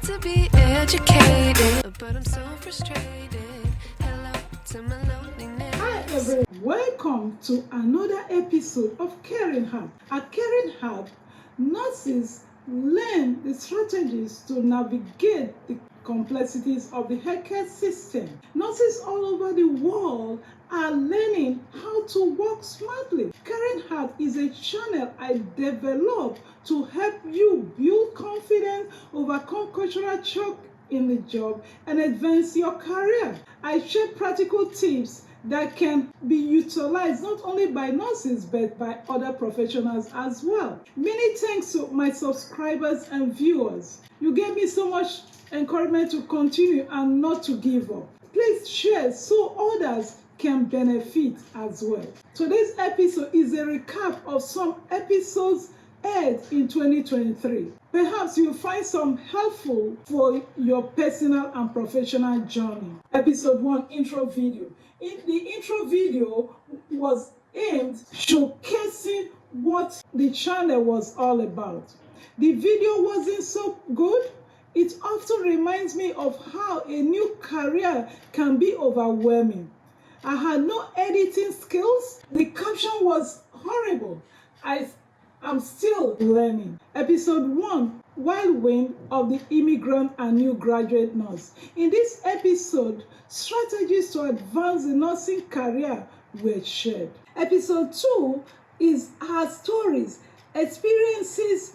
to be educated, but I'm so frustrated. Hello to my loneliness. Hi everyone, welcome to another episode of Caring Heart. At Caring Heart, nurses learn the strategies to navigate the complexities of the healthcare system. Nurses all over the world are learning how to work smartly. Caring Heart is a channel I developed to help you build confidence, overcome cultural shock in the job, and advance your career. I share practical tips that can be utilized not only by nurses but by other professionals as well. Many thanks to my subscribers and viewers. You gave me so much encouragement to continue and not to give up. Please share so others can benefit as well. Today's episode is a recap of some episodes aired in 2023. Perhaps you'll find some helpful for your personal and professional journey. Episode 1 intro video. The intro video was aimed showcasing what the channel was all about. The video wasn't so good. It often reminds me of how a new career can be overwhelming. I had no editing skills. The caption was horrible. I'm still learning. Episode 1, Whirlwind of the Immigrant and New Graduate Nurse. In this episode, strategies to advance the nursing career were shared. Episode 2 is her stories, experiences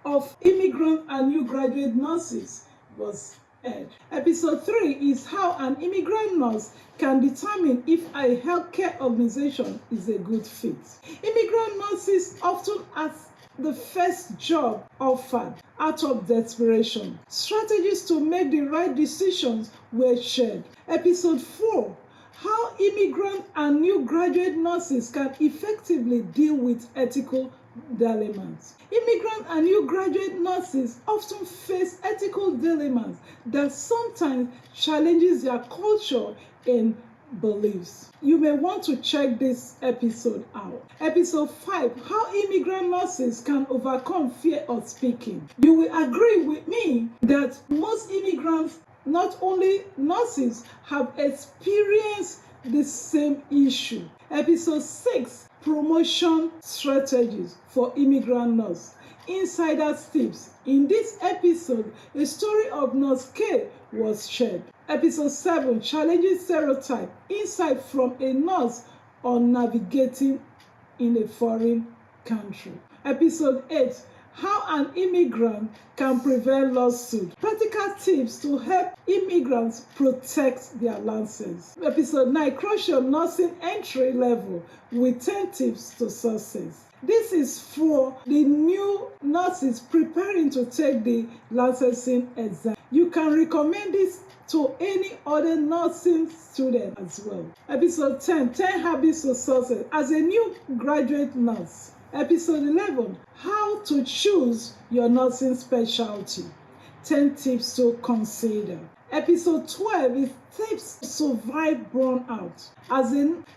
of immigrant and new graduate nurses was aired. Episode 3 is how an immigrant nurse can determine if a healthcare organization is a good fit. Immigrant nurses often ask the first job offered out of desperation. Strategies to make the right decisions were shared. Episode 4, how immigrant and new graduate nurses can effectively deal with ethical dilemmas. Immigrant and new graduate nurses often face ethical dilemmas that sometimes challenges their culture and beliefs. You may want to check this episode out. Episode 5, how immigrant nurses can overcome fear of speaking. You will agree with me that most immigrants, not only nurses, have experienced the same issue. Episode 6, promotion strategies for immigrant nurse. Insider tips. In this episode, a story of Nurse K was shared. Episode 7, challenging stereotype. Insight from a nurse on navigating in a foreign country. Episode 8, how an immigrant can prevent lawsuit. Practical tips to help immigrants protect their license. Episode 9, crucial nursing entry level with 10 tips to success. This is for the new nurses preparing to take the licensing exam. You can recommend this to any other nursing student as well. Episode 10, 10 habits to success as a new graduate nurse. Episode 11, how to choose your nursing specialty. 10 tips to consider. Episode 12 is tips to survive burnout.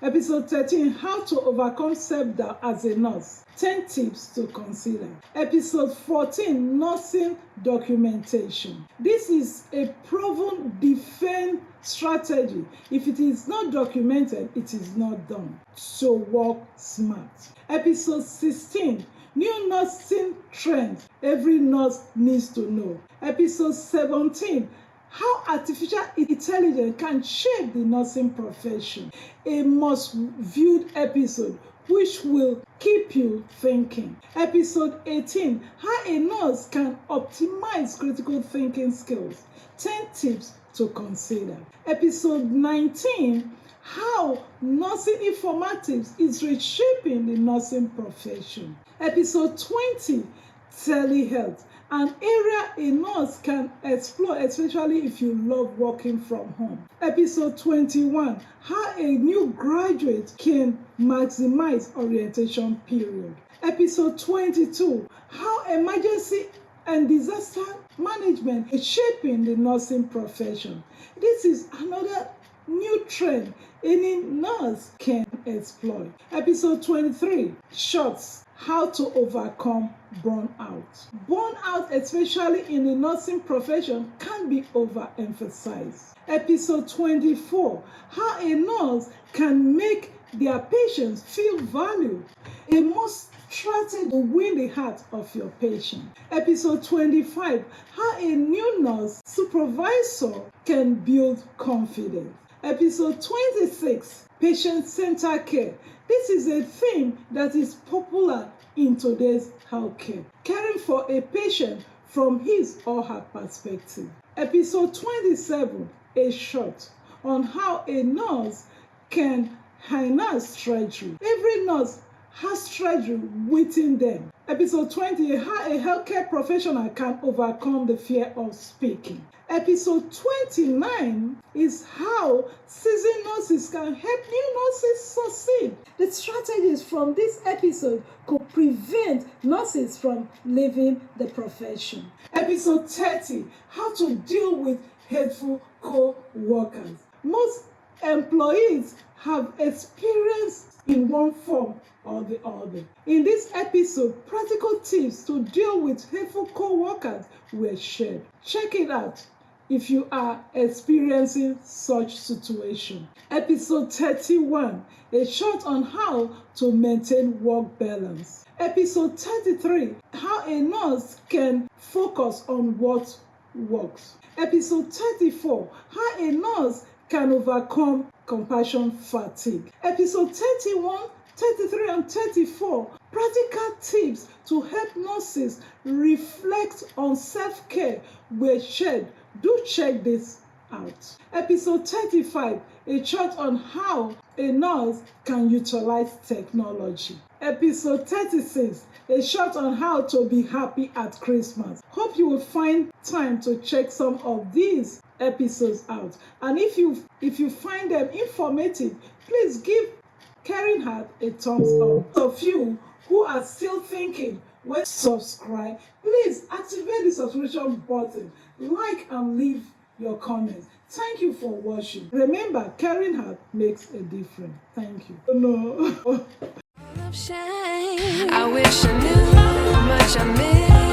Episode 13, how to overcome self-doubt as a nurse. 10 tips to consider. Episode 14, nursing documentation. This is a proven defense strategy. If it is not documented, it is not done. So work smart. Episode 16, new nursing trends every nurse needs to know. Episode 17, how artificial intelligence can shape the nursing profession. A must-viewed episode which will keep you thinking. Episode 18, how a nurse can optimize critical thinking skills. 10 tips to consider. Episode 19, how nursing informatics is reshaping the nursing profession. Episode 20, telehealth, an area a nurse can explore, especially if you love working from home. Episode 21, how a new graduate can maximize orientation period. Episode 22, how emergency and disaster management is shaping the nursing profession. This is another new trend any nurse can exploit. Episode 23, shorts. how to overcome burnout. Burnout, especially in the nursing profession, can be overemphasized. Episode 24, how a nurse can make their patients feel valued. A must strategy to win the heart of your patient. Episode 25, how a new nurse supervisor can build confidence. Episode 26, patient-centered care. This is a theme that is popular in today's healthcare, caring for a patient from his or her perspective. Episode 27, a short on how a nurse can harness strategy. Every nurse has strategy within them. Episode 20, how a healthcare professional can overcome the fear of speaking. Episode 29 is how seasoned nurses can help new nurses succeed. The strategies from this episode could prevent nurses from leaving the profession. Episode 30, how to deal with hateful co-workers. Most employees have experience in one form or the other. In this episode, practical tips to deal with hateful co-workers were shared. Check it out if you are experiencing such situation. Episode 31, a short on how to maintain work balance. Episode 33, how a nurse can focus on what works. Episode 34, how a nurse can overcome compassion fatigue. Episode 31, 33 and 34, practical tips to help nurses reflect on self-care were shared. Do check this out. Episode 35, a chart on how a nurse can utilize technology. Episode 36, a short on how to be happy at Christmas. Hope you will find time to check some of these episodes out. And if you find them informative, please give Caring Heart a thumbs up. Those of you who are still thinking when to subscribe, please activate the subscription button, like and leave your comments. Thank you for watching. Remember, Caring Heart makes a difference. Thank you. No. I wish I knew how much I miss.